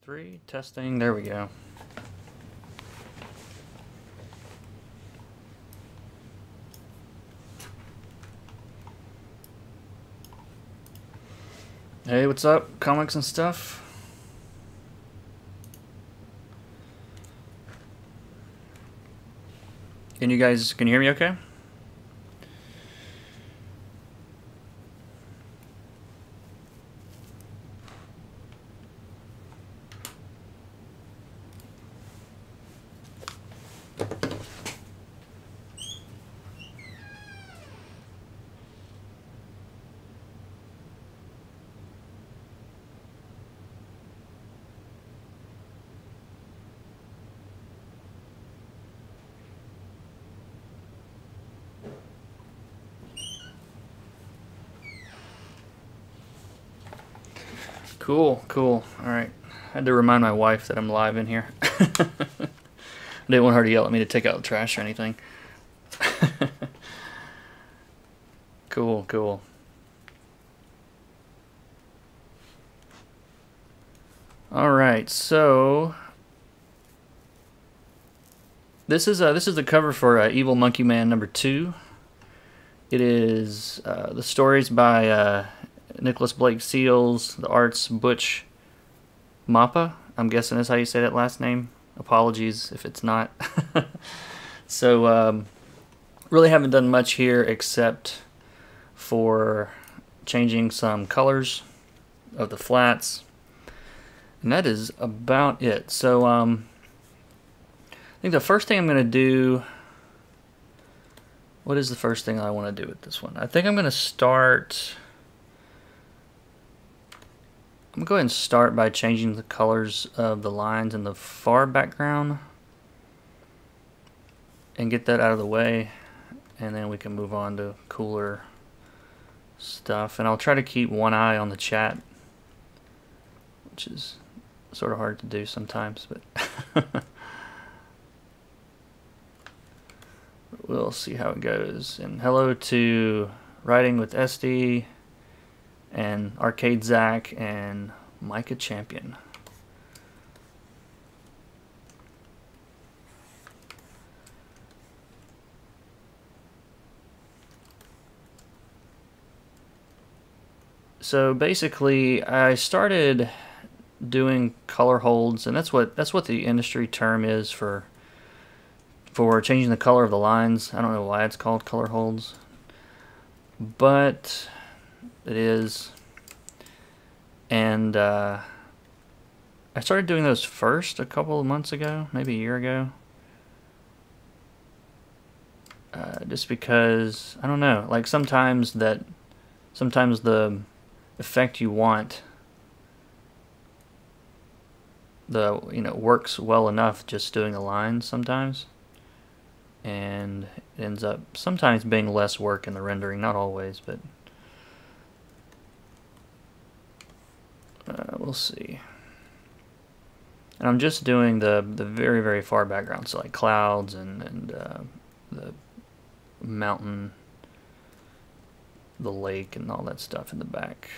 3, testing, there we go. Hey, what's up? Comics and stuff? Can you hear me okay? Cool, cool. Alright. I had to remind my wife that I'm live in here. I didn't want her to yell at me to take out the trash or anything. Cool, cool. Alright, so this is the cover for Evil Monkey Man #2. It is the stories by Nicholas Blake Seals, the art's Butch MAPA. I'm guessing is how you say that last name. Apologies if it's not. So really haven't done much here except for changing some colors of the flats, and that is about it. So I think the first thing I'm going to do, what is the first thing I want to do with this one? I think I'm going to start, I'm going to go ahead and start by changing the colors of the lines in the far background and get that out of the way, and then we can move on to cooler stuff. And I'll try to keep one eye on the chat, which is sort of hard to do sometimes, but we'll see how it goes. And hello to Writing with SD and Arcade Zach and Micah Champion. So basically, I started doing color holds, and that's what the industry term is for changing the color of the lines. I don't know why it's called color holds, but it is. And I started doing those first a couple of months ago, maybe a year ago. Just because, I don't know, like sometimes the effect you want, works well enough just doing a line sometimes, and it ends up sometimes being less work in the rendering, not always, but we'll see. And I'm just doing the very, very far background, so like clouds and the mountain, the lake, and all that stuff in the back.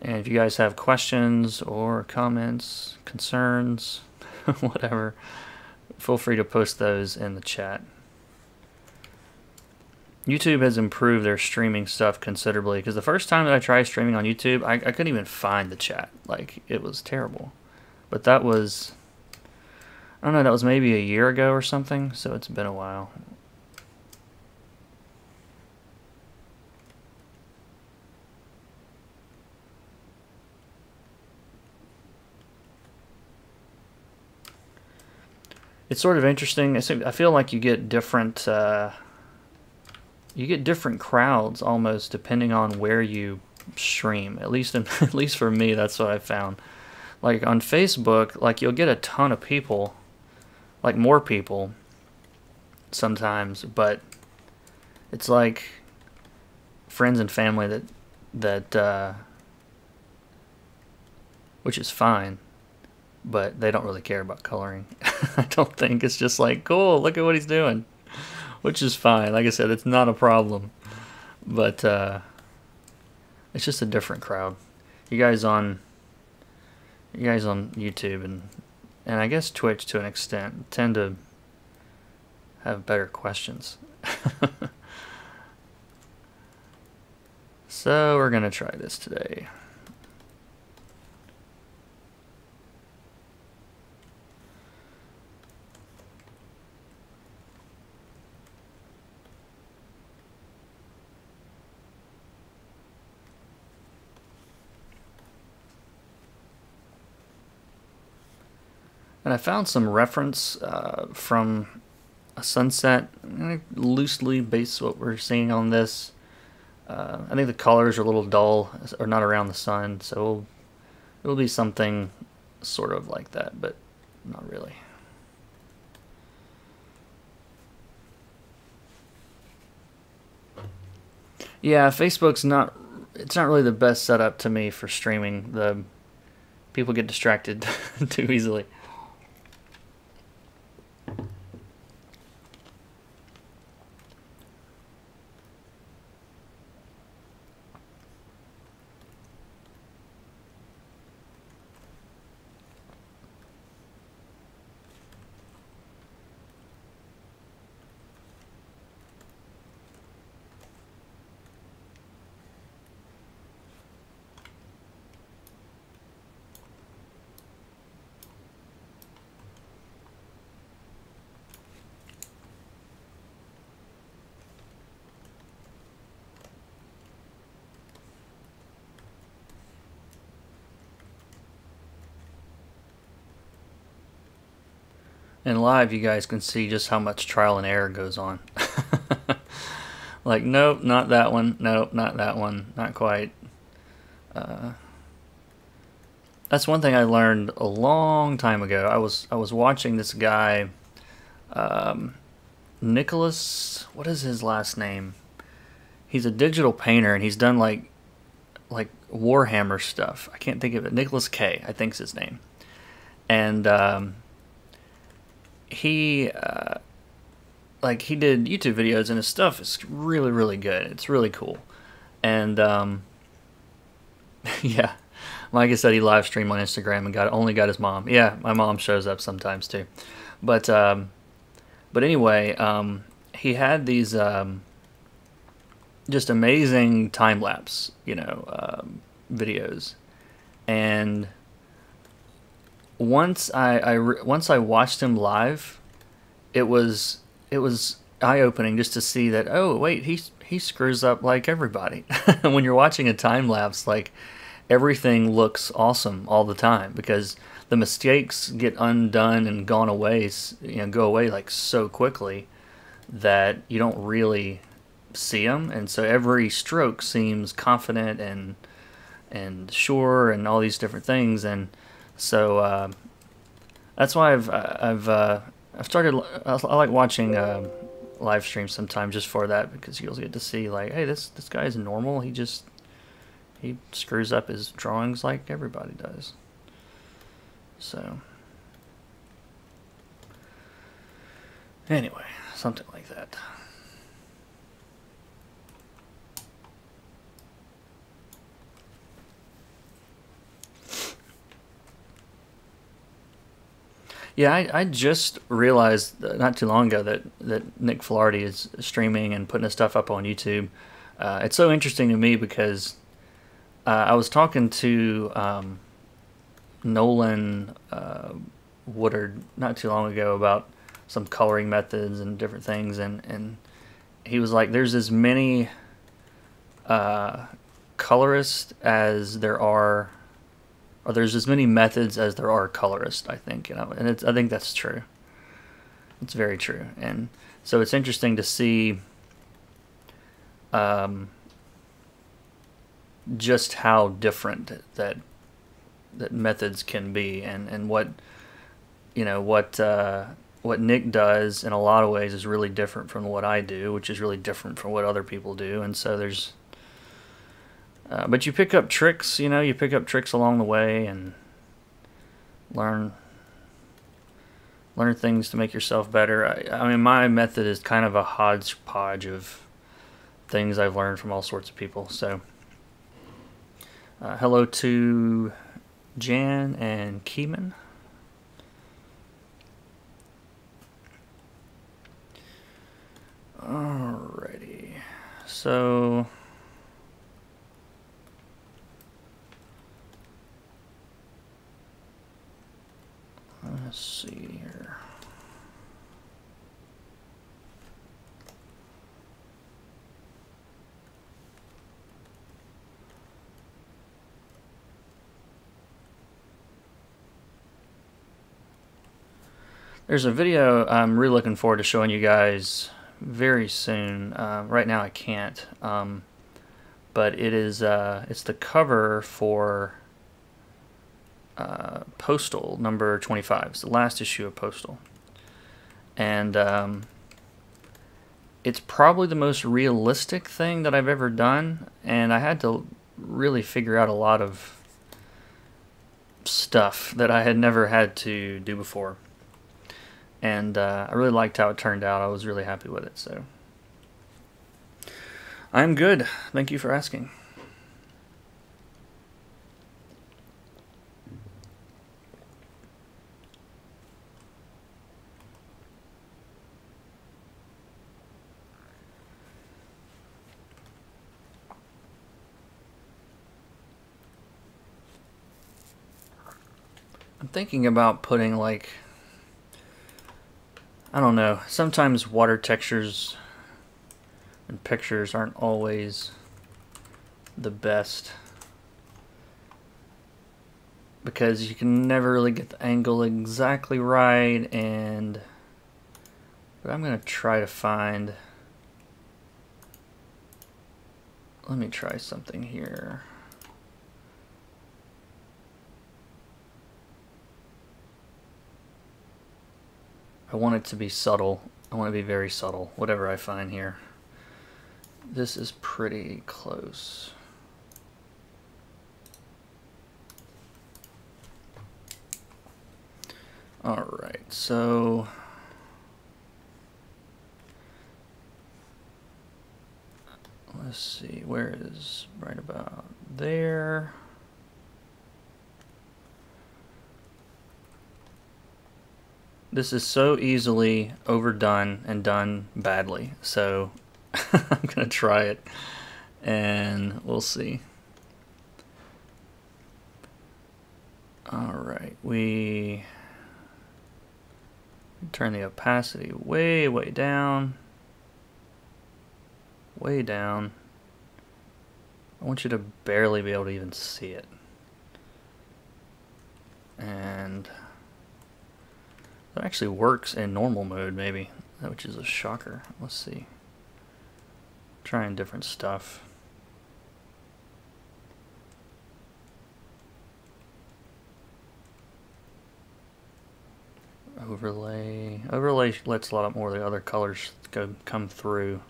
And if you guys have questions or comments, concerns, whatever, feel free to post those in the chat. YouTube has improved their streaming stuff considerably, because the first time that I tried streaming on YouTube, I couldn't even find the chat. Like, it was terrible. But that was, I don't know, that was maybe a year ago or something, so it's been a while. It's sort of interesting. I feel like you get different crowds almost depending on where you stream. At least at least for me, that's what I found. Like on Facebook, like you'll get a ton of people, like more people sometimes, but it's like friends and family that which is fine. but they don't really care about coloring. I don't think. It's just like, cool, look at what he's doing, which is fine. Like I said, it's not a problem, but it's just a different crowd. You guys on YouTube and I guess Twitch to an extent tend to have better questions. So we're gonna try this today. And I found some reference from a sunset, loosely based what we're seeing on this. I think the colors are a little dull, or not around the sun, so it'll be something sort of like that, but not really. Yeah, Facebook's not, it's not really the best setup to me for streaming. The people get distracted too easily. In live, you guys can see just how much trial and error goes on. Like, nope, not that one. Nope, not that one. Not quite. That's one thing I learned a long time ago. I was watching this guy, Nicholas. What is his last name? He's a digital painter, and he's done like Warhammer stuff. I can't think of it. Nicholas K, I think's his name. And he he did YouTube videos, and his stuff is really, really good. It's really cool. And yeah, like I said, he live streamed on Instagram and only got his mom. Yeah, my mom shows up sometimes too. But anyway, he had these just amazing time lapse, videos. And once I watched him live, it was eye-opening just to see that, oh wait, he screws up like everybody. When you're watching a time lapse, like, everything looks awesome all the time because the mistakes get undone and go away like so quickly that you don't really see them, and so every stroke seems confident and sure and all these different things. And so that's why I've started. I like watching live streams sometimes just for that, because you'll get to see like, hey, this guy is normal. He screws up his drawings like everybody does. So anyway, something like that. Yeah, I just realized not too long ago that Nick Filardi is streaming and putting his stuff up on YouTube. It's so interesting to me because I was talking to Nolan Woodard not too long ago about some coloring methods and different things, and he was like, there's as many colorists as there are, or there's as many methods as there are colorists, I think, and I think that's true. It's very true. And so it's interesting to see just how different that methods can be, and what Nick does in a lot of ways is really different from what I do, which is really different from what other people do. And so there's but you pick up tricks, you pick up tricks along the way, and learn things to make yourself better. I mean, my method is kind of a hodgepodge of things I've learned from all sorts of people. So, hello to Jan and Keeman. Alrighty, so let's see here. There's a video I'm really looking forward to showing you guys very soon. Right now I can't, but it is it's the cover for Postal number 25. It's the last issue of Postal, and it's probably the most realistic thing that I've ever done, and I had to really figure out a lot of stuff that I had never had to do before. And I really liked how it turned out. I was really happy with it. So I'm good. Thank you for asking. I'm thinking about putting, like, I don't know, sometimes water textures and pictures aren't always the best because you can never really get the angle exactly right, but I'm gonna try to find, let me try something here. I want it to be subtle. I want it to be very subtle, whatever I find here. This is pretty close. Alright, so let's see, where is right about there? This is so easily overdone and done badly, so I'm gonna try it and we'll see. Alright, we turn the opacity way down. Way down. I want you to barely be able to even see it. And that actually works in normal mode, maybe, which is a shocker. Let's see. Trying different stuff. Overlay. Overlay lets a lot more of the other colors come through.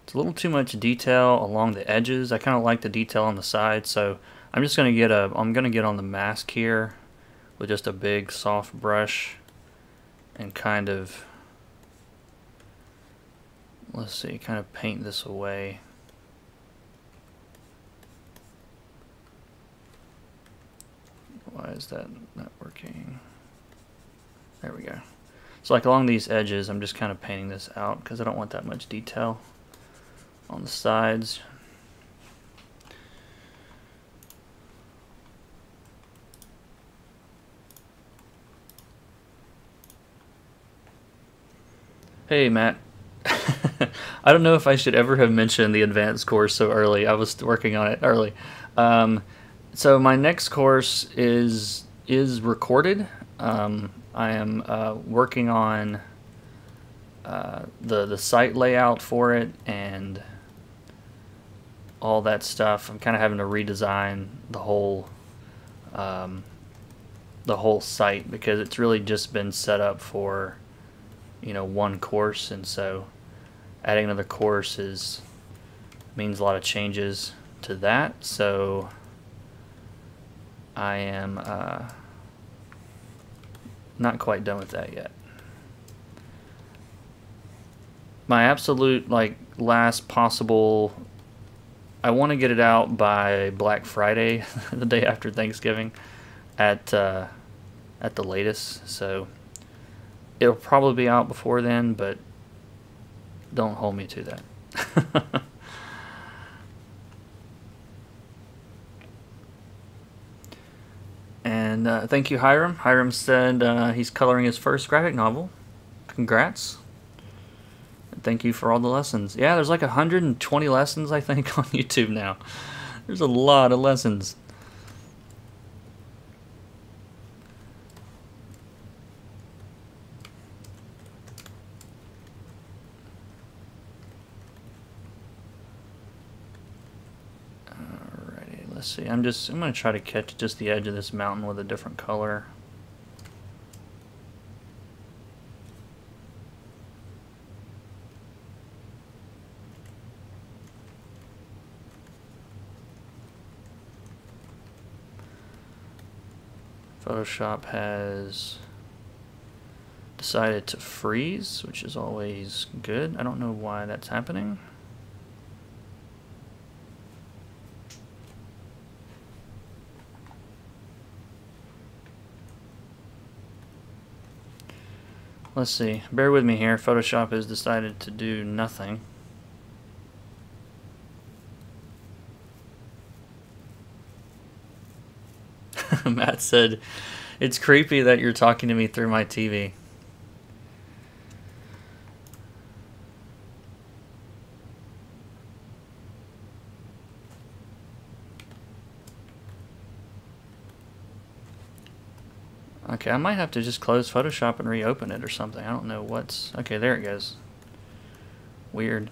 A little too much detail along the edges. I kind of like the detail on the side, so I'm just gonna get on the mask here with just a big soft brush and kind of, let's see, kind of paint this away. Why is that not working? There we go. So like along these edges, I'm just kind of painting this out because I don't want that much detail on the sides. Hey Matt, I don't know if I should ever have mentioned the advanced course so early. I was working on it early. So my next course is recorded. I am working on the site layout for it and all that stuff. I'm kind of having to redesign the whole site because it's really just been set up for, you know, one course, and so adding another course is means a lot of changes to that, so I am not quite done with that yet. My absolute last possible, I want to get it out by Black Friday, the day after Thanksgiving, at the latest. So it'll probably be out before then, but don't hold me to that. And thank you, Hiram. Hiram said he's coloring his first graphic novel. Congrats. Thank you for all the lessons. Yeah, there's like 120 lessons, I think, on YouTube now. There's a lot of lessons. Alrighty, let's see. I'm gonna try to catch just the edge of this mountain with a different color. Photoshop has decided to freeze, which is always good. I don't know why that's happening. Let's see. Bear with me here. Photoshop has decided to do nothing. Matt said, "It's creepy that you're talking to me through my TV." Okay, I might have to just close Photoshop and reopen it or something. I don't know what's... Okay, there it goes. Weird.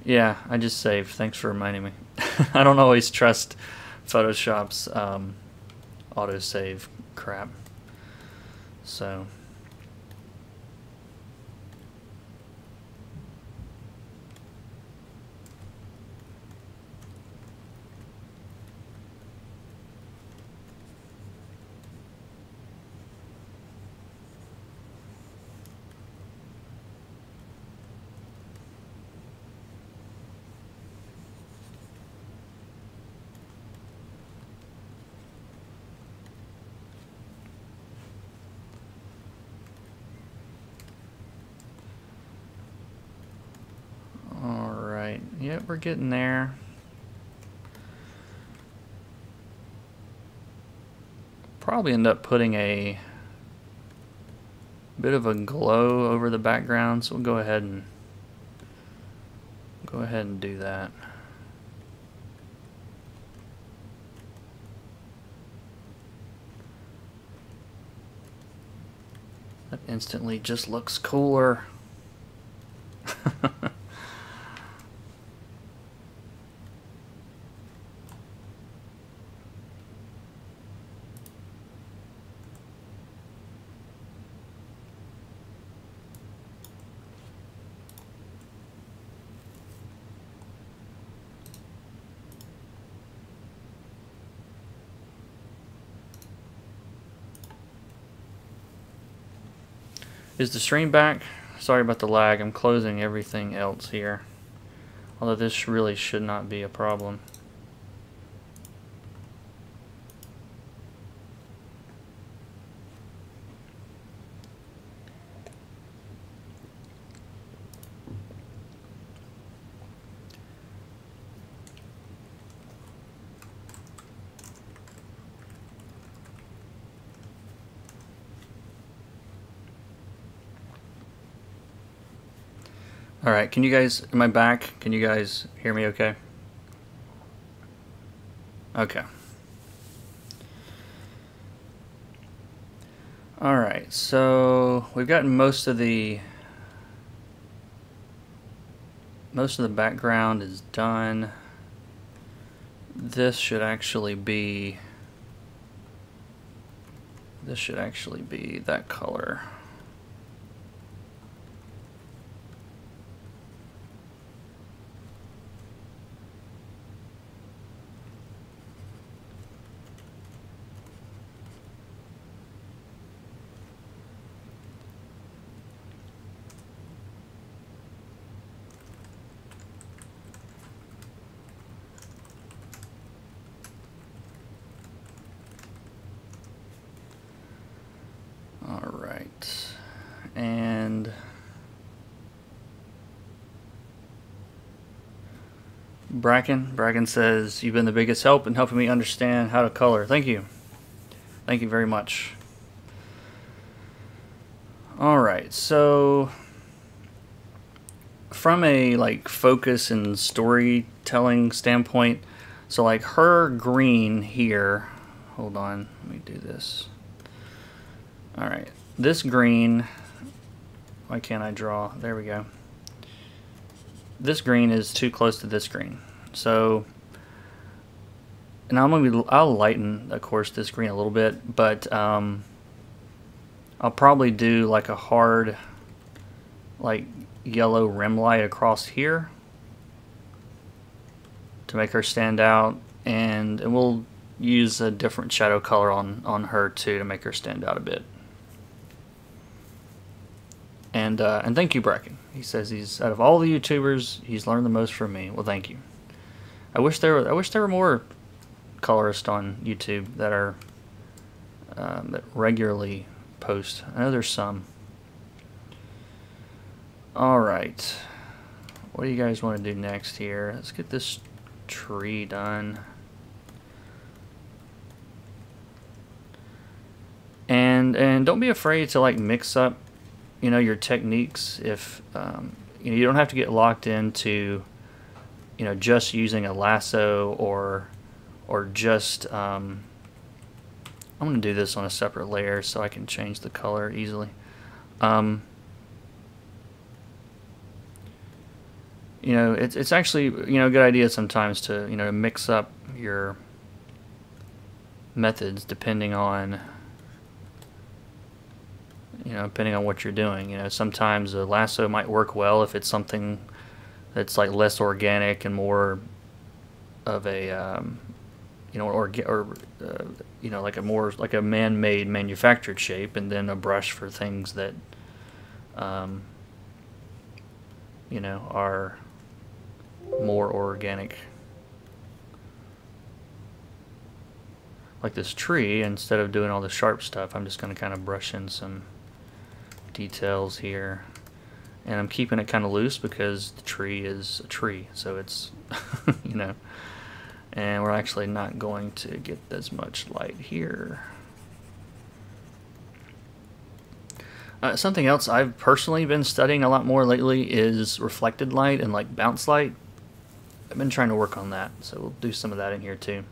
Yeah, I just saved. Thanks for reminding me. I don't always trust Photoshop's autosave crap. So... Yep, we're getting there. Probably end up putting a bit of a glow over the background, so we'll go ahead and do that. That instantly just looks cooler. Is the stream back? Sorry about the lag. I'm closing everything else here. Although this really should not be a problem. Alright, can you guys, am I back? Can you guys hear me okay? Okay. Alright, so we've gotten most of the background is done. this should actually be that color. Alright, and Bracken says, you've been the biggest help in helping me understand how to color. Thank you. Thank you very much. Alright, so from a like focus and storytelling standpoint, so like her green here, hold on, let me do this. Alright, this green, why can't I draw? There we go. This green is too close to this green. So, and I'll lighten, of course, this green a little bit, but I'll probably do like a hard, like yellow rim light across here to make her stand out, and we'll use a different shadow color on her too to make her stand out a bit. And thank you, Bracken. He says he's out of all the YouTubers, he's learned the most from me. Well, thank you. I wish there were more colorists on YouTube that are that regularly post. I know there's some. All right, what do you guys want to do next here? Let's get this tree done. And don't be afraid to like mix up, you know, your techniques. If you know, you don't have to get locked into, you know, just using a lasso or just I'm gonna do this on a separate layer so I can change the color easily. You know, it's actually, you know, a good idea sometimes to, you know, mix up your methods depending on, you know, depending on what you're doing. You know, sometimes a lasso might work well if it's something that's like less organic and more of a you know, you know, like a more like a man-made manufactured shape, and then a brush for things that you know, are more organic. Like this tree, instead of doing all the sharp stuff, I'm just going to kind of brush in some details here, and I'm keeping it kind of loose because the tree is a tree, so it's you know, and we're actually not going to get as much light here. Something else I've personally been studying a lot more lately is reflected light and like bounce light. I've been trying to work on that, so we'll do some of that in here too.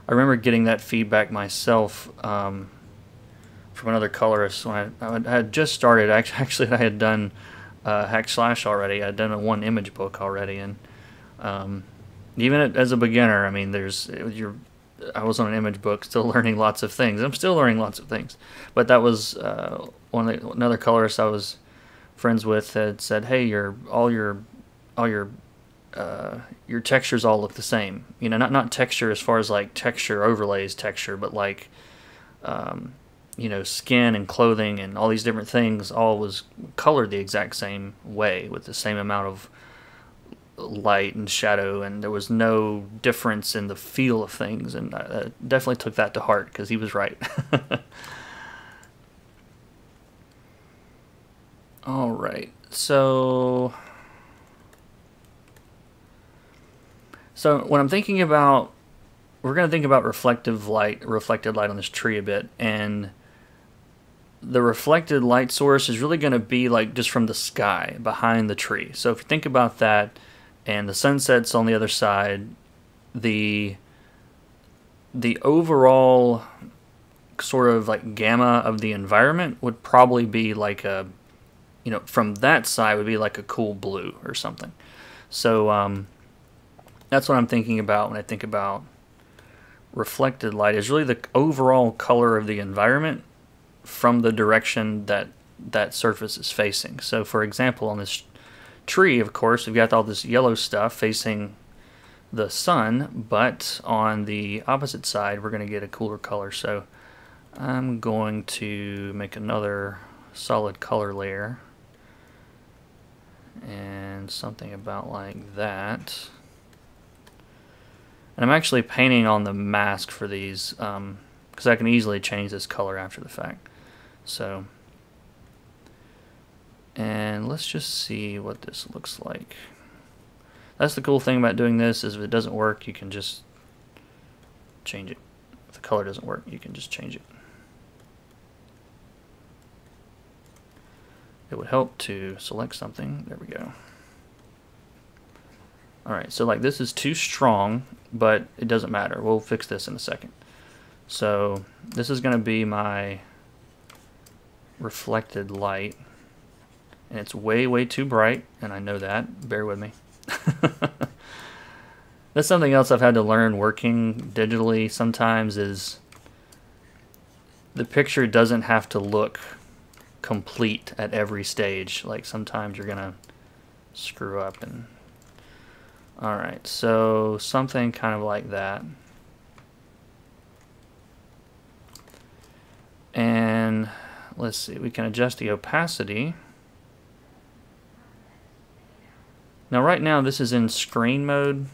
I remember getting that feedback myself from another colorist when I had just started. Actually, I had done Hack Slash already. I had done a one image book already, and even as a beginner, I mean, I was on an image book, still learning lots of things. I'm still learning lots of things, but that was another colorist I was friends with had said, "Hey, all your textures all look the same." You know, not texture as far as like texture overlays texture, but like you know, skin and clothing and all these different things all was colored the exact same way with the same amount of light and shadow, and there was no difference in the feel of things, and I definitely took that to heart because he was right. All right, so when I'm thinking about, we're going to think about reflected light on this tree a bit, and the reflected light source is really going to be like just from the sky behind the tree. So if you think about that, and the sunset's on the other side, the the overall sort of like gamma of the environment would probably be like a, you know, from that side would be like a cool blue or something. So that's what I'm thinking about when I think about reflected light, is really the overall color of the environment from the direction that that surface is facing. So for example, on this tree, of course, we've got all this yellow stuff facing the sun, but on the opposite side we're going to get a cooler color. So I'm going to make another solid color layer and something about like that. And I'm actually painting on the mask for these because I can easily change this color after the fact. So, and let's just see what this looks like. That's the cool thing about doing this, is if it doesn't work, you can just change it. If the color doesn't work, you can just change it. It would help to select something. There we go. Alright, so like this is too strong, but it doesn't matter. We'll fix this in a second. So this is going to be my reflected light. And it's way, way too bright, and I know that. Bear with me. That's something else I've had to learn working digitally sometimes, is the picture doesn't have to look complete at every stage. Like sometimes you're gonna screw up. And alright, so something kind of like that. And let's see, we can adjust the opacity. Now right now this is in screen mode.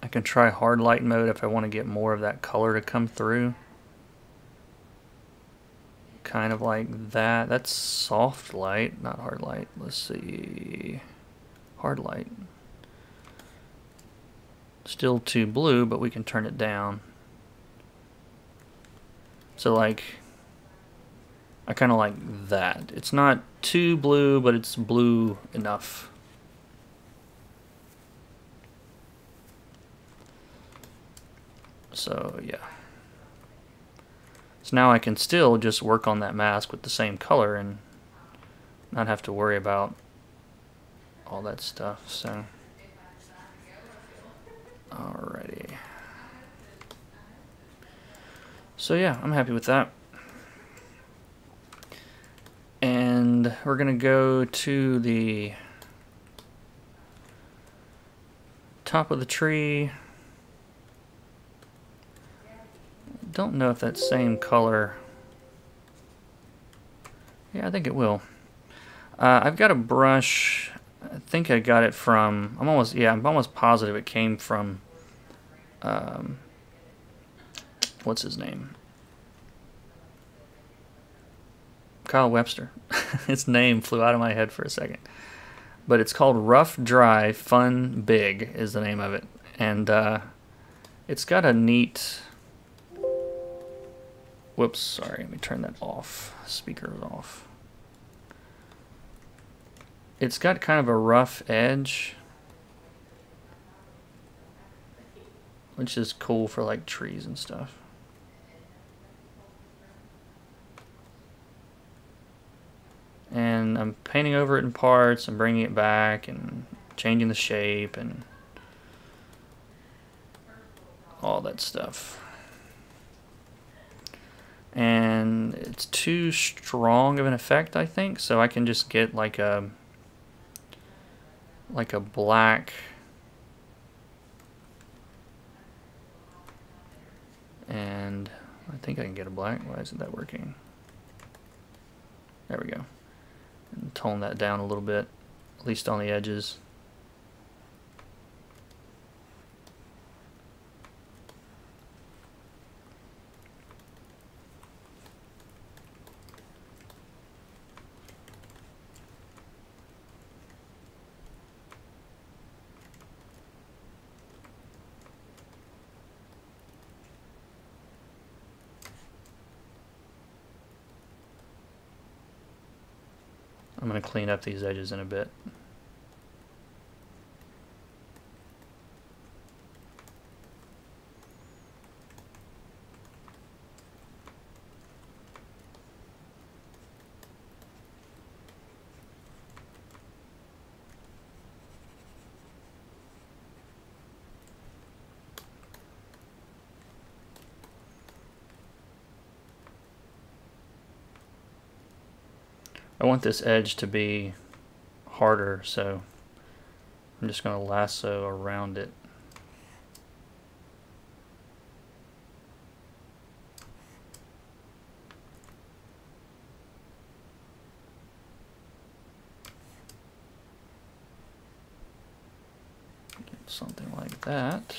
I can try hard light mode if I want to get more of that color to come through. Kind of like that. That's soft light, not hard light. Let's see. Hard light. Still too blue, but we can turn it down. So like, I kind of like that. It's not too blue, but it's blue enough. So yeah. So now I can still just work on that mask with the same color and not have to worry about all that stuff. So, alrighty. So yeah, I'm happy with that. And we're gonna go to the top of the tree. Don't know if that same color. Yeah, I think it will. I've got a brush. I think I got it from. I'm almost positive it came from. What's his name? Kyle Webster. His name flew out of my head for a second. But it's called Rough, Dry, Fun, Big is the name of it. And it's got a neat... Whoops, sorry, let me turn that off. Speaker is off. It's got kind of a rough edge, which is cool for like trees and stuff. And I'm painting over it in parts and bringing it back and changing the shape and all that stuff. And it's too strong of an effect, I think, so I can just get like a black, and I think I can get a black. Why isn't that working? There we go. And tone that down a little bit, at least on the edges. I'm going to clean up these edges in a bit. I want this edge to be harder, so I'm just going to lasso around it. Something like that.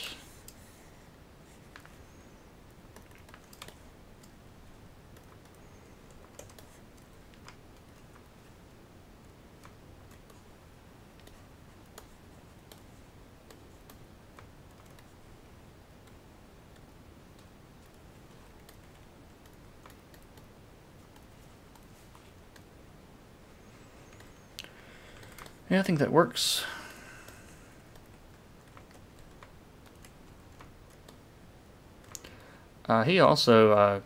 Yeah, I think that works. He also,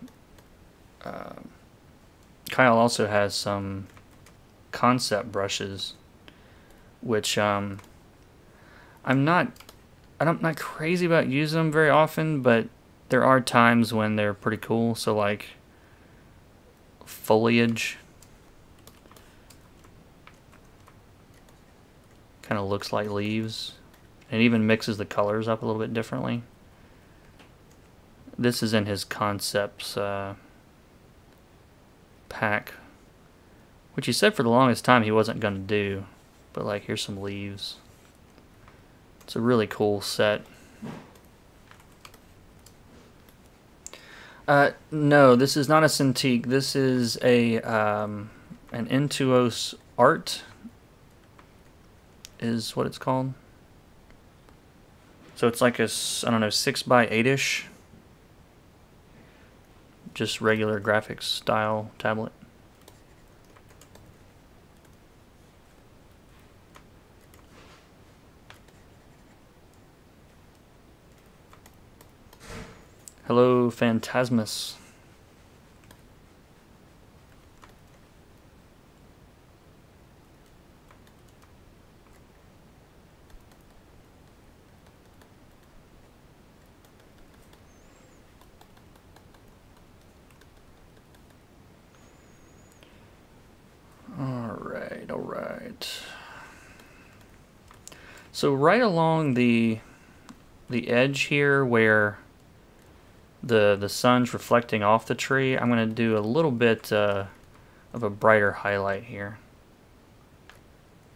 Kyle also has some concept brushes, which I'm not crazy about using them very often, but there are times when they're pretty cool. So like foliage, kind of looks like leaves, and even mixes the colors up a little bit differently. This is in his concepts pack, which he said for the longest time he wasn't going to do. But like, here's some leaves. It's a really cool set. No, this is not a Cintiq. This is a an Intuos Art is what it's called. So it's like a, I don't know, 6x8-ish. Just regular graphics style tablet. Hello, Phantasmus. All right. So right along the edge here where the sun's reflecting off the tree, I'm going to do a little bit of a brighter highlight here.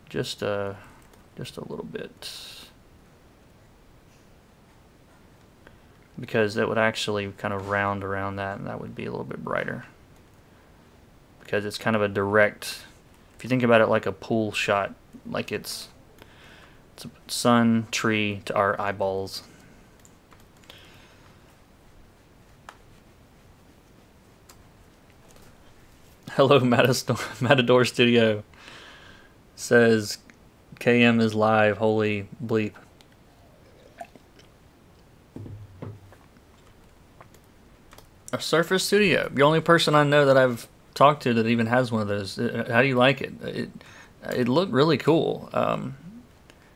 Just a little bit. Because that would actually kind of round around that, and that would be a little bit brighter. Because it's kind of a direct, if you think about it like a pool shot, like it's a sun, tree to our eyeballs. Hello, Matador Studio. Says KM is live. Holy bleep. A Surface Studio. The only person I know that I've talked to that even has one of those. How do you like it? It looked really cool.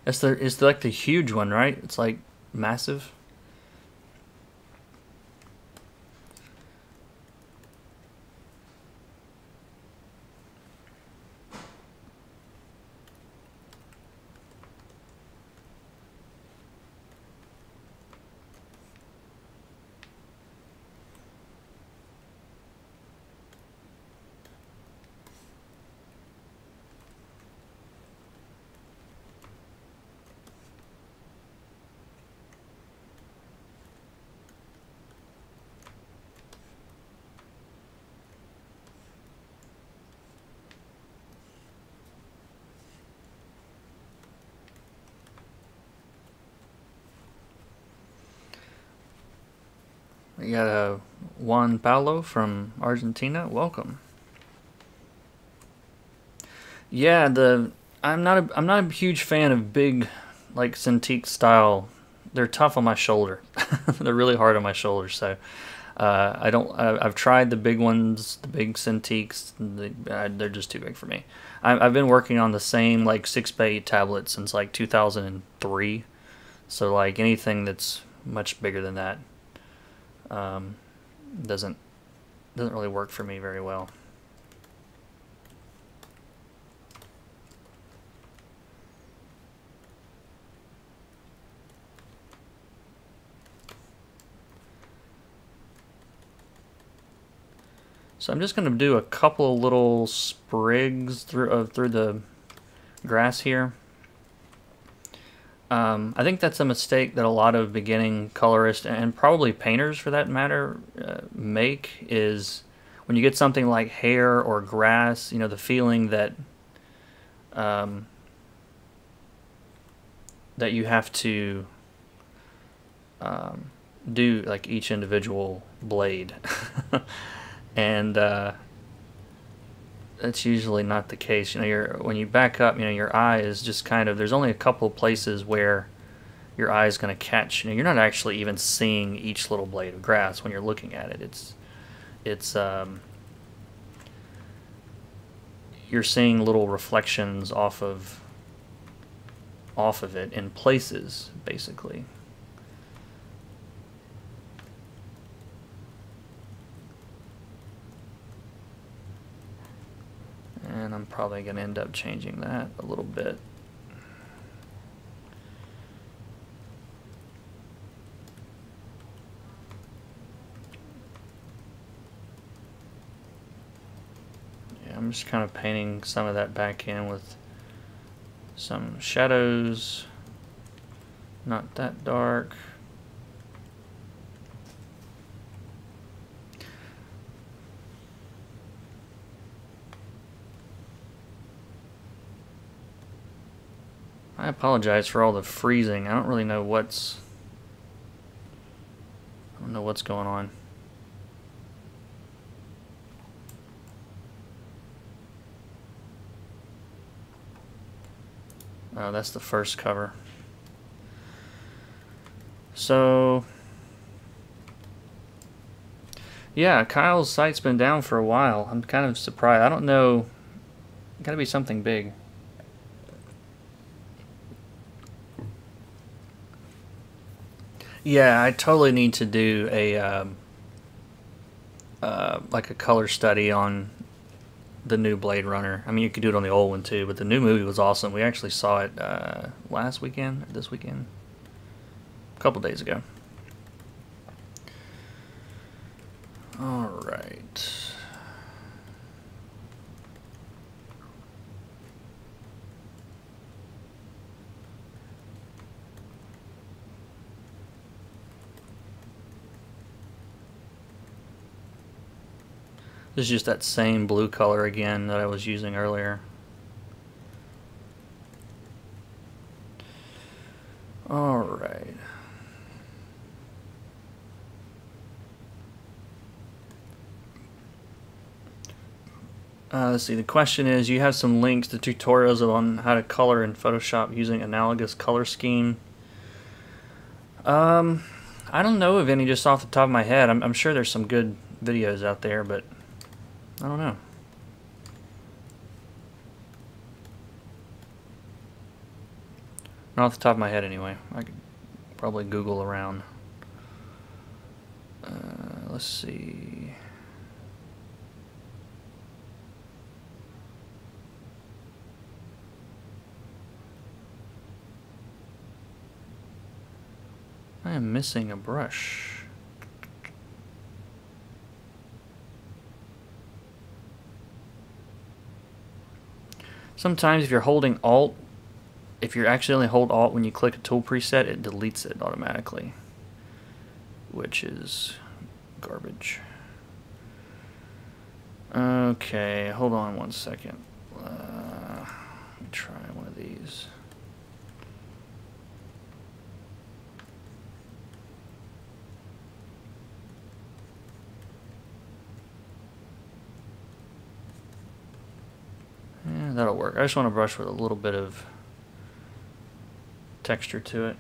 It's like the huge one, right? It's like massive. We got Juan Paulo from Argentina. Welcome. Yeah, I'm not a huge fan of big, like Cintiq style. They're tough on my shoulder. They're really hard on my shoulder. So I've tried the big ones, the big Cintiqs. They're just too big for me. I've been working on the same like 6x8 tablet since like 2003. So like anything that's much bigger than that doesn't really work for me very well. So I'm just going to do a couple of little sprigs through the grass here. I think that's a mistake that a lot of beginning colorists and probably painters for that matter make, is when you get something like hair or grass, you know, the feeling that that you have to do like each individual blade. And that's usually not the case. You know, when you back up, you know, your eye is just kind of, there's only a couple of places where your eye is going to catch. You know, you're not actually even seeing each little blade of grass when you're looking at it. It's you're seeing little reflections off of it in places, basically. And I'm probably going to end up changing that a little bit. Yeah, I'm just kind of painting some of that back in with some shadows. Not that dark. I apologize for all the freezing. I don't really know what's going on. Oh, that's the first cover. So yeah, Kyle's site's been down for a while. I'm kind of surprised. I don't know. Gotta be something big. Yeah, I totally need to do a like a color study on the new Blade Runner. I mean, you could do it on the old one too, but the new movie was awesome. We actually saw it last weekend, or this weekend, a couple days ago. All right. This is just that same blue color again that I was using earlier. All right. Let's see, the question is, you have some links to tutorials on how to color in Photoshop using analogous color scheme. I don't know of any just off the top of my head. I'm sure there's some good videos out there, but I don't know. Not off the top of my head anyway. I could probably Google around. Let's see. I am missing a brush. Sometimes if you're holding Alt, if you accidentally hold Alt when you click a tool preset, it deletes it automatically, which is garbage. Okay, hold on one second. Let me try one of these. Yeah, that'll work. I just want to brush with a little bit of texture to it.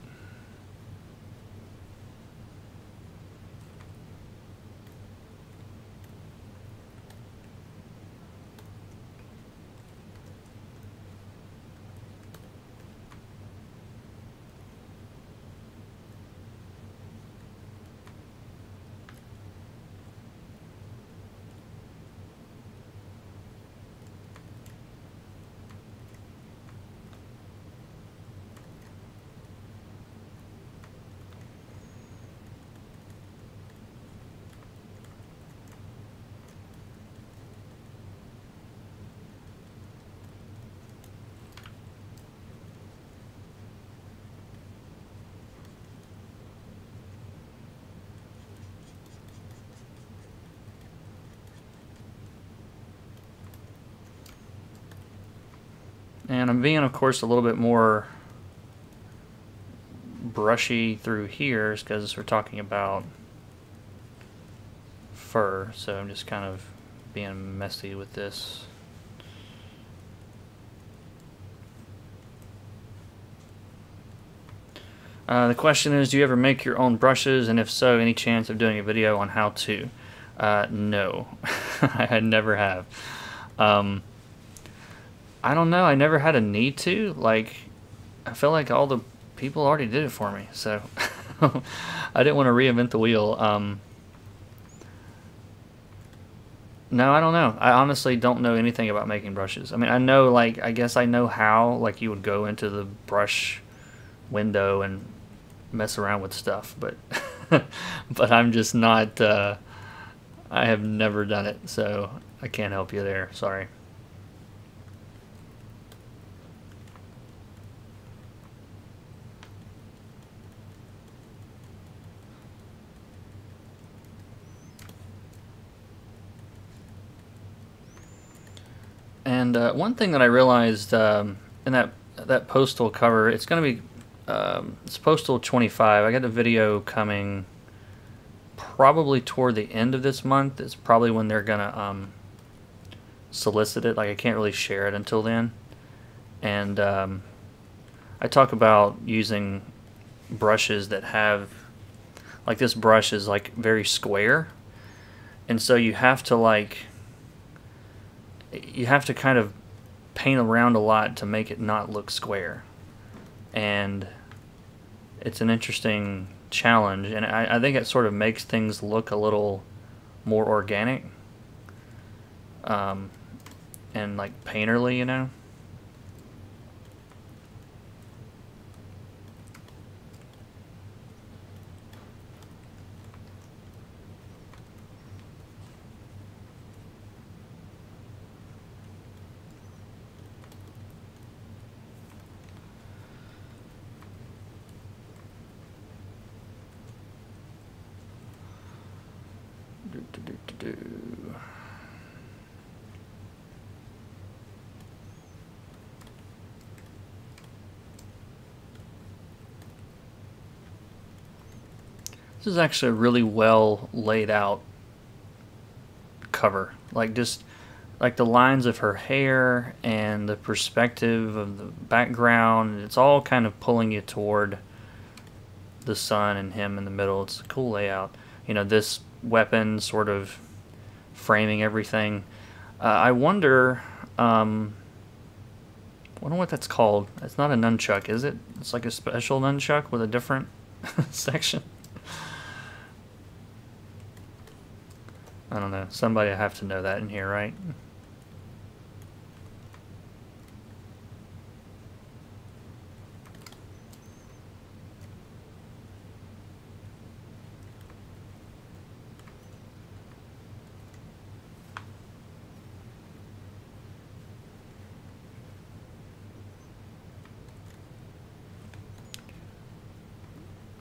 And I'm being, of course, a little bit more brushy through here because we're talking about fur, so I'm just kind of being messy with this. The question is, do you ever make your own brushes, and if so, any chance of doing a video on how to? No, I never have. I don't know, I never had a need to. Like, I feel like all the people already did it for me, so I didn't want to reinvent the wheel. No, I don't know. I honestly don't know anything about making brushes. I mean, I know, like, I guess I know how, like, you would go into the brush window and mess around with stuff, but but I'm just not, I have never done it, so I can't help you there. Sorry. And one thing that I realized in that postal cover, it's going to be it's postal 25. I got a video coming probably toward the end of this month. It's probably when they're gonna solicit it. Like, I can't really share it until then. And I talk about using brushes that have, like, this brush is like very square, and so you have to kind of paint around a lot to make it not look square. And it's an interesting challenge, and I think it sort of makes things look a little more organic, and like painterly, you know. This is actually a really well laid out cover. Like, just like the lines of her hair and the perspective of the background, it's all kind of pulling you toward the sun and him in the middle. It's a cool layout. You know, this weapon sort of framing everything. I wonder what that's called. It's not a nunchuck, is it? It's like a special nunchuck with a different section. I don't know. Somebody have to know that in here, right?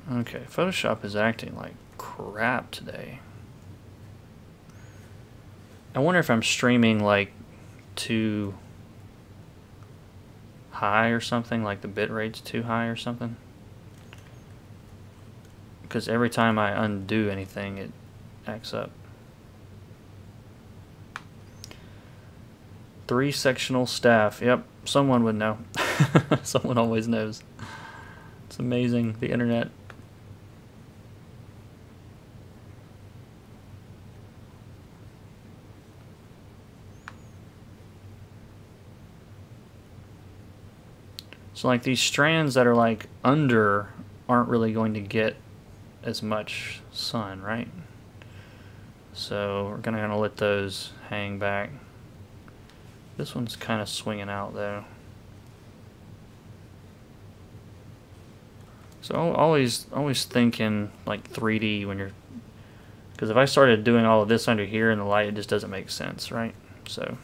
Okay, Photoshop is acting like crap today. I wonder if I'm streaming like too high or something, like the bit rate's too high or something. Because every time I undo anything, it acts up. 3 sectional staff. Yep, someone would know. Someone always knows. It's amazing, the internet. So like these strands that are like under aren't really going to get as much sun, right? So we're gonna let those hang back. This one's kind of swinging out though. So always thinking like 3D when you're, because if I started doing all of this under here in the light, it just doesn't make sense, right? So.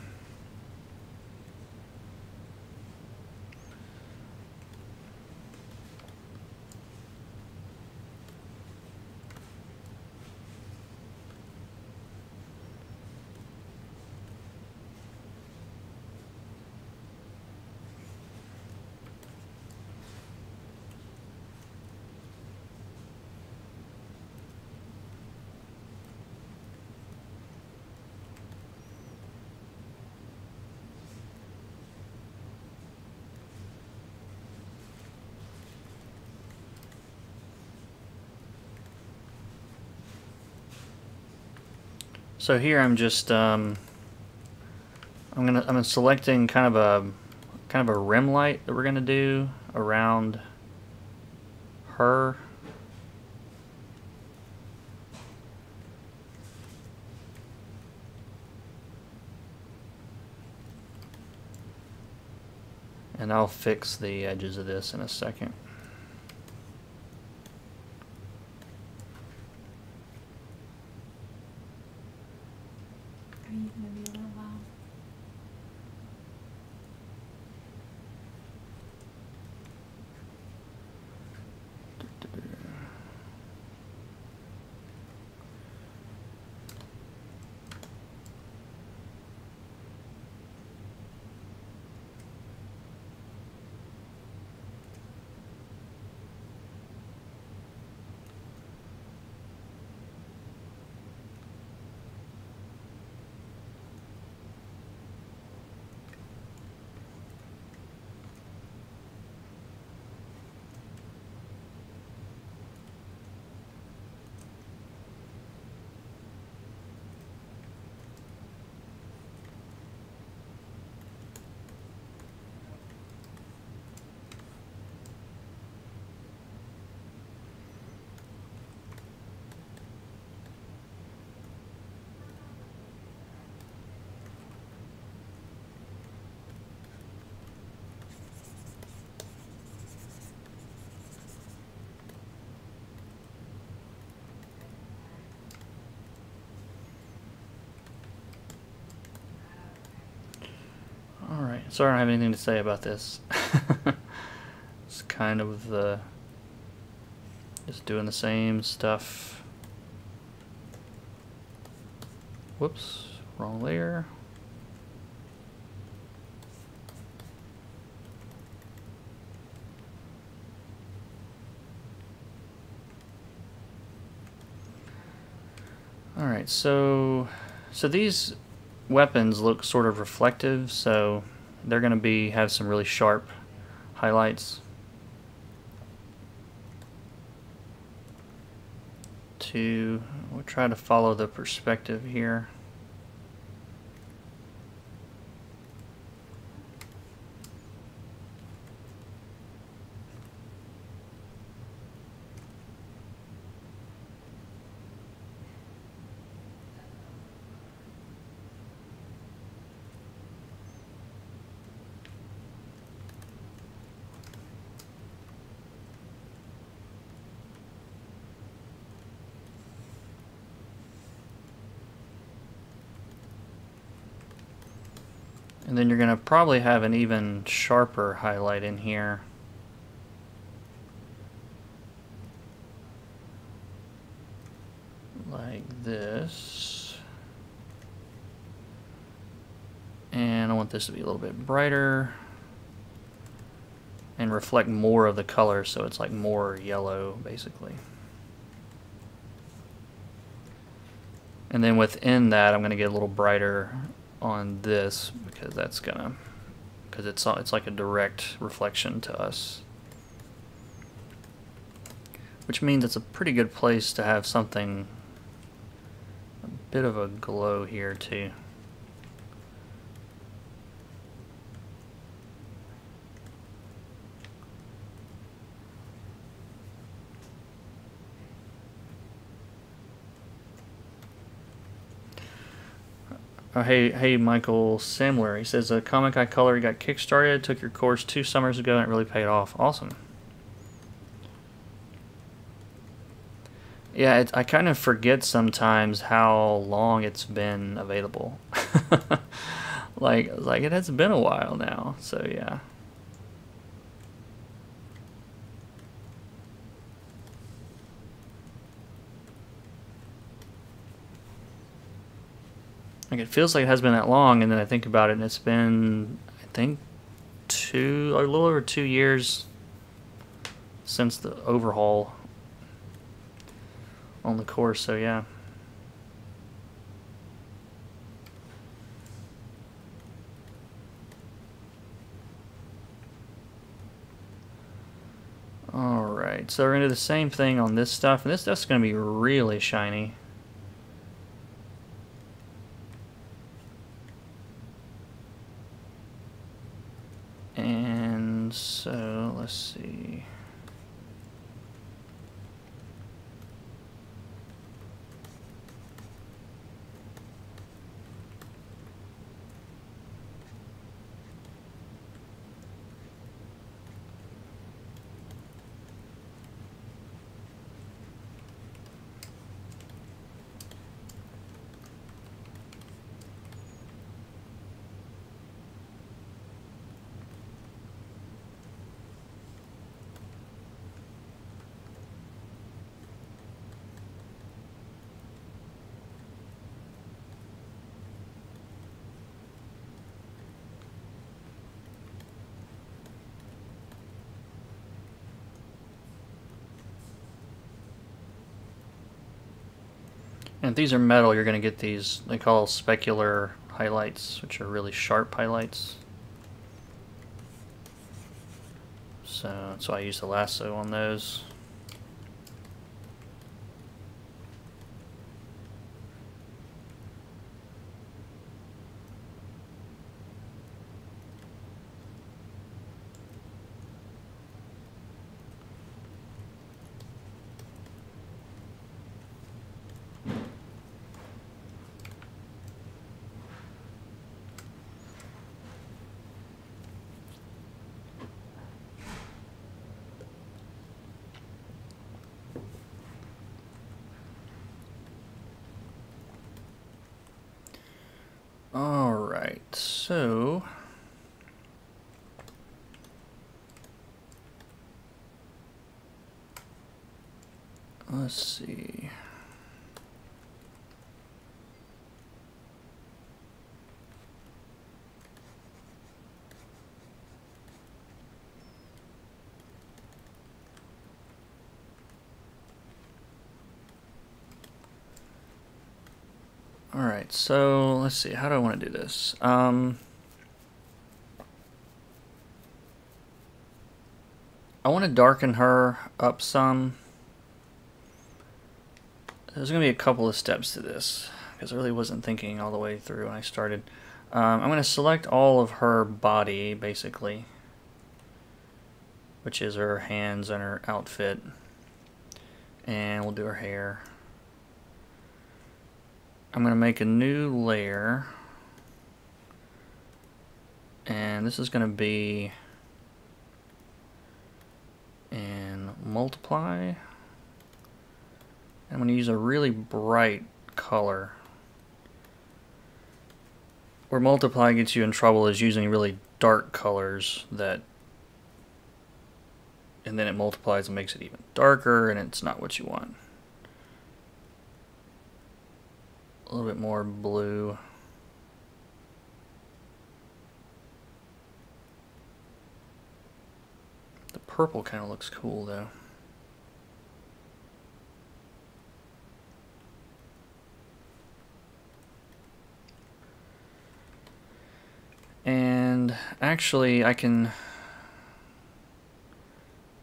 So here I'm just I'm selecting kind of a rim light that we're gonna do around her. And I'll fix the edges of this in a second. Are you gonna be a little while? Alright, so I don't have anything to say about this. It's kind of just doing the same stuff. Whoops, wrong layer. Alright, so these weapons look sort of reflective, so they're going to have some really sharp highlights. We'll try to follow the perspective here. And then you're going to probably have an even sharper highlight in here. Like this. And I want this to be a little bit brighter and reflect more of the color, so it's like more yellow basically. And then within that I'm going to get a little brighter on this because it's like a direct reflection to us, which means it's a pretty good place to have something a bit of a glow here too. Oh, hey, Michael Samler. He says, a comic I colored got kickstarted, took your course 2 summers ago, and it really paid off. Awesome. Yeah, I kind of forget sometimes how long it's been available. like it has been a while now, so yeah. Like it feels like it has been that long, and then I think about it, and it's been, I think, a little over 2 years since the overhaul on the course. So yeah. All right, so we're gonna do the same thing on this stuff, and this stuff's gonna be really shiny. And so let's see. And if these are metal, you're going to get these, they call specular highlights, which are really sharp highlights. So that's why I use the lasso on those. Alright, so let's see. Alright, so let's see, how do I want to do this? I want to darken her up some. There's going to be a couple of steps to this, because I really wasn't thinking all the way through when I started. I'm going to select all of her body, basically, which is her hands and her outfit. And we'll do her hair. I'm going to make a new layer, and this is going to be in multiply. I'm going to use a really bright color. Where multiply gets you in trouble is using really dark colors that, and then it multiplies and makes it even darker, and it's not what you want. A little bit more blue. The purple kind of looks cool though. And actually I can,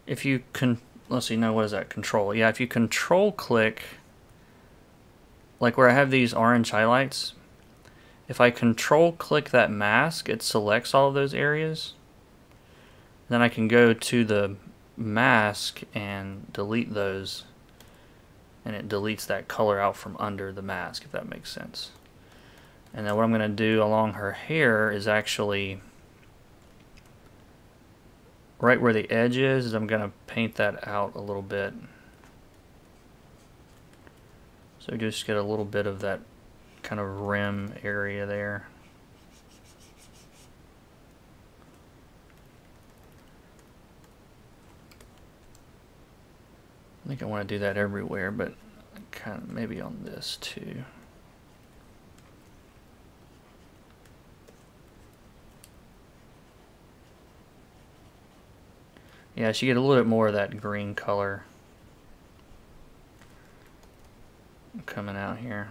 if you can, let's see, no, what is that, control? Yeah, if you control click, like where I have these orange highlights, if I control click that mask, it selects all of those areas. Then I can go to the mask and delete those, and it deletes that color out from under the mask, if that makes sense. And then what I'm going to do along her hair is actually right where the edge is I'm going to paint that out a little bit. So just get a little bit of that kind of rim area there. I think I want to do that everywhere, but kind of maybe on this too. Yeah, so you get a little bit more of that green color coming out here.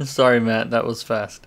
Sorry, Matt, that was fast.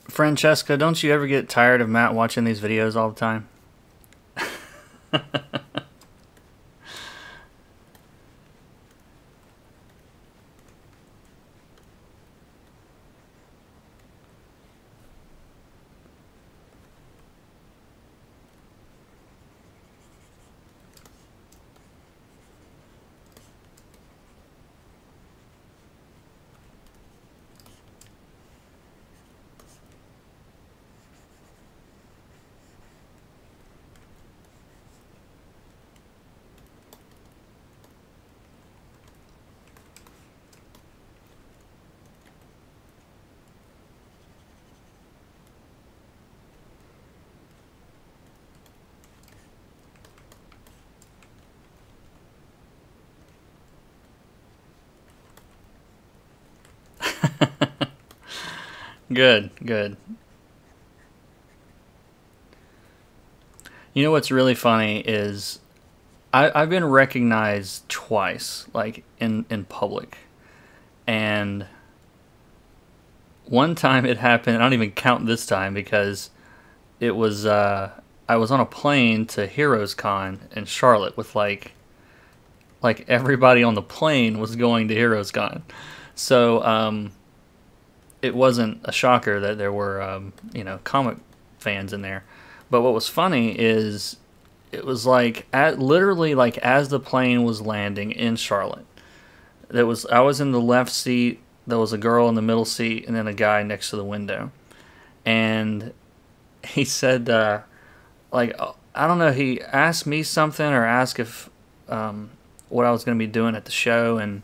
Francesca, don't you ever get tired of Matt watching these videos all the time? Good, good. You know what's really funny is I've been recognized twice, like in public. And one time it happened, I don't even count this time because it was, I was on a plane to Heroes Con in Charlotte with like everybody on the plane was going to Heroes Con. So, it wasn't a shocker that there were, comic fans in there. But what was funny is it was like literally like as the plane was landing in Charlotte, I was in the left seat. There was a girl in the middle seat, and then a guy next to the window. And he said, I don't know. He asked me something or asked if what I was going to be doing at the show, and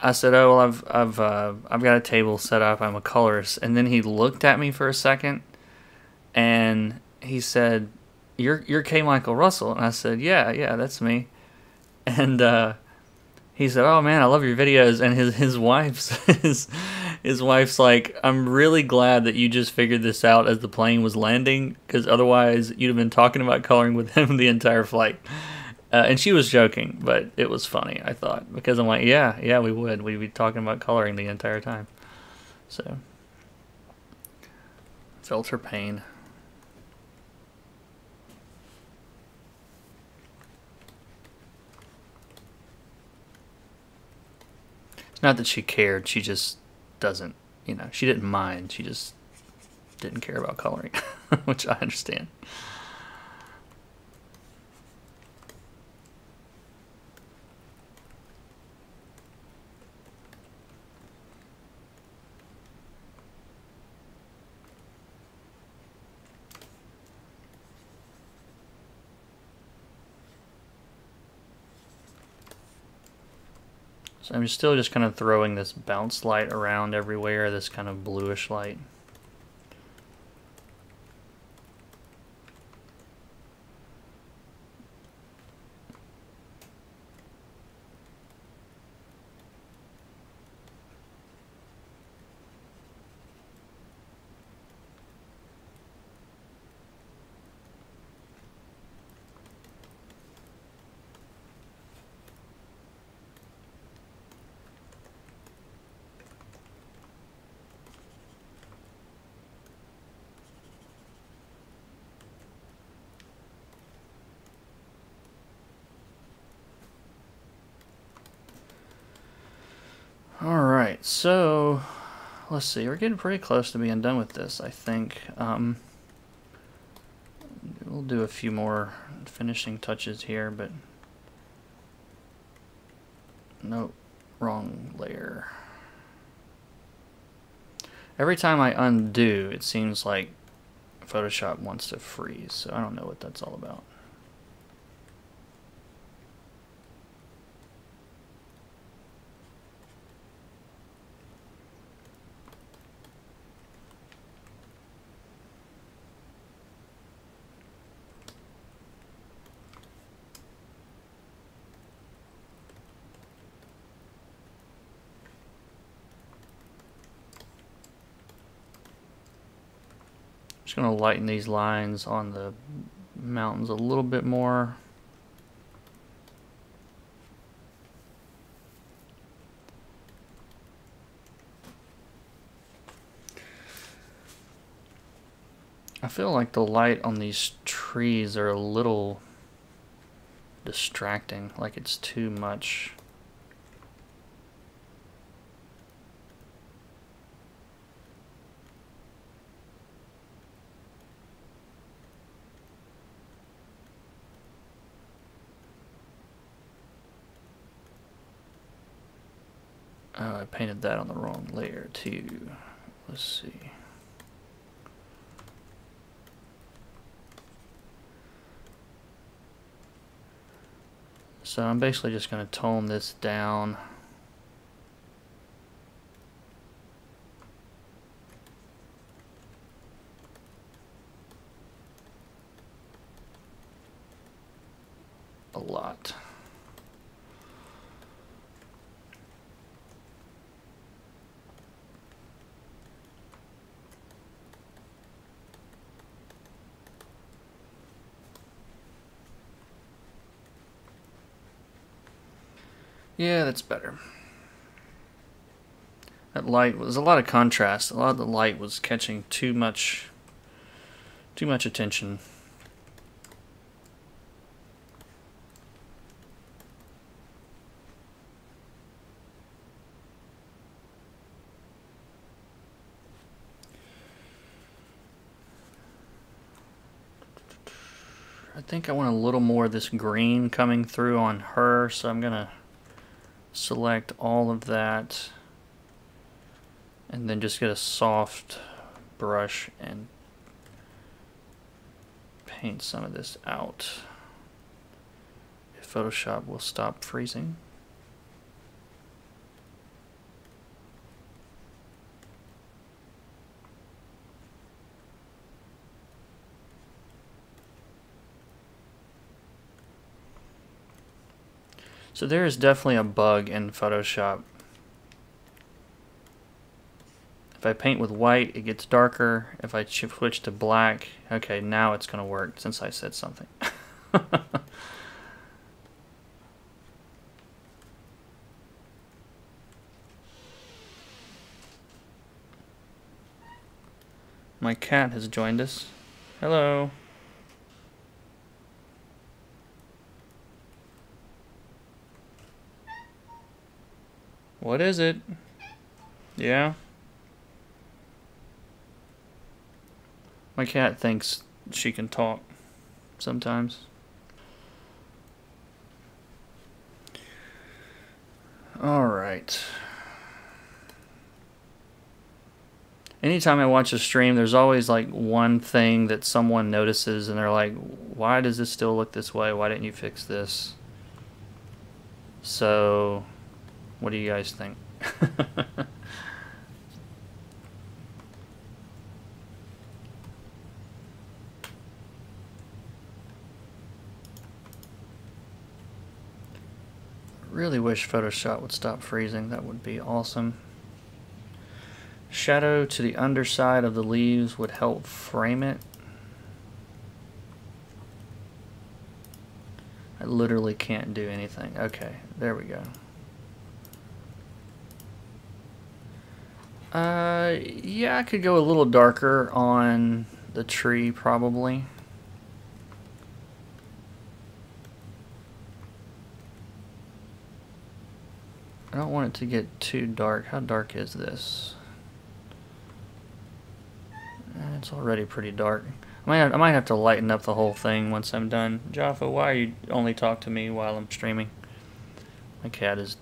I said, "Oh, well, I've got a table set up. I'm a colorist." And then he looked at me for a second, and he said, "You're K. Michael Russell." And I said, "Yeah, that's me." And he said, "Oh man, I love your videos." And his wife's his wife's like, "I'm really glad that you just figured this out as the plane was landing, because otherwise you'd have been talking about coloring with him the entire flight." And she was joking, but it was funny, I thought, because I'm like, yeah, we would. We'd be talking about coloring the entire time. So, filter pain. It's not that she cared, she just doesn't, she didn't mind. She just didn't care about coloring, which I understand. So I'm still just kind of throwing this bounce light around everywhere, this kind of bluish light. Alright, so let's see, we're getting pretty close to being done with this, I think. We'll do a few more finishing touches here, but nope, Wrong layer. Every time I undo, it seems like Photoshop wants to freeze, so I don't know what that's all about. Just going to lighten these lines on the mountains a little bit more. I feel like the light on these trees are a little distracting, like it's too much. Oh, I painted that on the wrong layer too. Let's see. So I'm basically just going to tone this down. A lot. Yeah, that's better. That light was a lot of contrast. A lot of the light was catching too much attention. I think I want a little more of this green coming through on her, so I'm gonna select all of that and then just get a soft brush and paint some of this out. If Photoshop will stop freezing. So there is definitely a bug in Photoshop. If I paint with white, it gets darker. If I switch to black, okay, now it's going to work since I said something. My cat has joined us. Hello. What is it? Yeah? My cat thinks she can talk sometimes. Alright. Anytime I watch a stream, there's always like one thing that someone notices and they're like, why does this still look this way? Why didn't you fix this? So, what do you guys think? Really wish Photoshop would stop freezing. That would be awesome. Shadow to the underside of the leaves would help frame it. I literally can't do anything. Okay, there we go. Yeah, I could go a little darker on the tree probably. I don't want it to get too dark. How dark is this? It's already pretty dark. I might have to lighten up the whole thing once I'm done. Jaffa, why are you only talk to me while I'm streaming? My cat is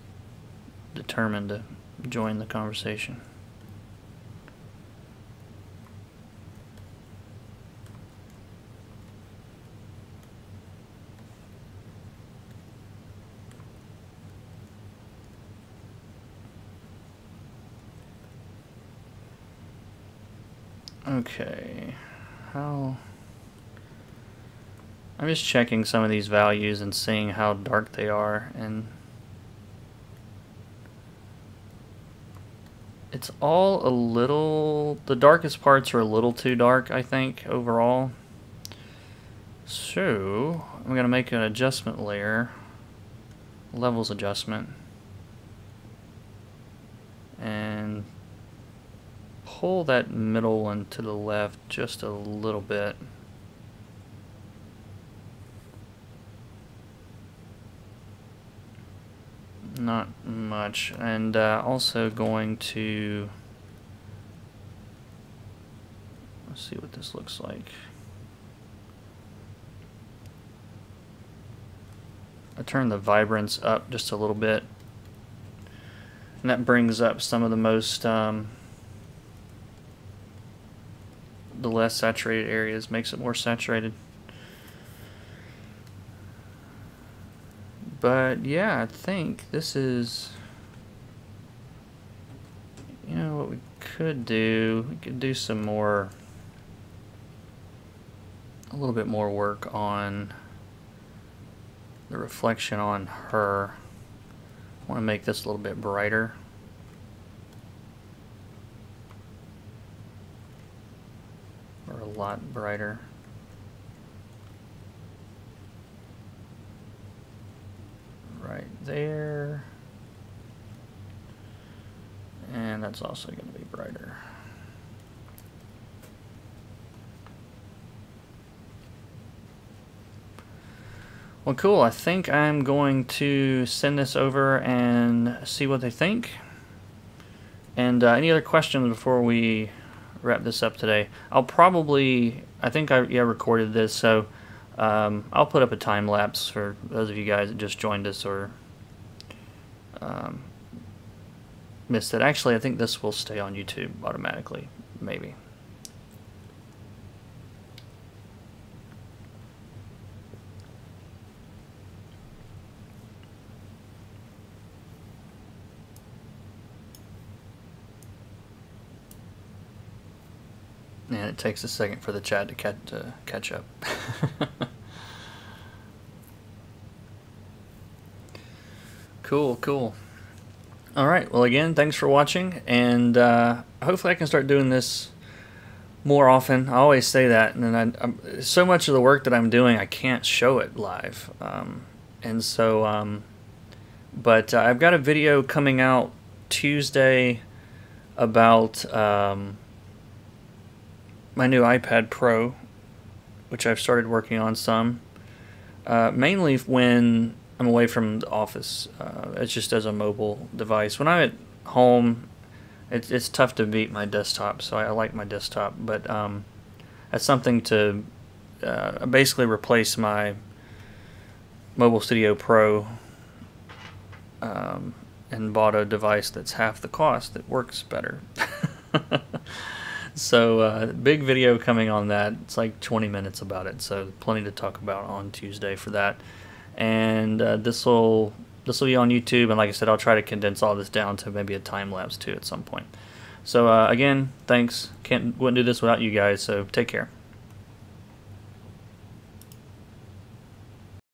determined to join the conversation. Okay, I'm just checking some of these values and seeing how dark they are, and it's all a little, the darkest parts are a little too dark, I think, overall. So I'm gonna make an adjustment layer, levels adjustment, and pull that middle one to the left just a little bit. Not much. And also going to, let's see what this looks like. I turn the vibrance up just a little bit, and that brings up some of the most the less saturated areas, makes it more saturated. But yeah, I think this is, you know, what we could do. We could do some more, a little bit more work on the reflection on her. I want to make this a little bit brighter. Or a lot brighter. Right there. And that's also going to be brighter. Well, cool. I think I'm going to send this over and see what they think. And any other questions before we wrap this up today? I'll probably, I think I recorded this, so I'll put up a time lapse for those of you guys that just joined us or missed it. Actually, I think this will stay on YouTube automatically, maybe. And it takes a second for the chat to catch up. Cool. Alright, well again, thanks for watching, and hopefully I can start doing this more often. I always say that, and then so much of the work that I'm doing, I can't show it live. And so, but I've got a video coming out Tuesday about my new iPad Pro, which I've started working on some, mainly when I'm away from the office. It's just as a mobile device. When I'm at home, it's tough to beat my desktop, so I like my desktop, but that's something to basically replace my Mobile Studio Pro and bought a device that's half the cost that works better. So big video coming on that. It's like 20 minutes about it, so plenty to talk about on Tuesday for that. And this will be on YouTube, and like I said, I'll try to condense all this down to maybe a time lapse too at some point. So again, thanks. Wouldn't do this without you guys, so take care.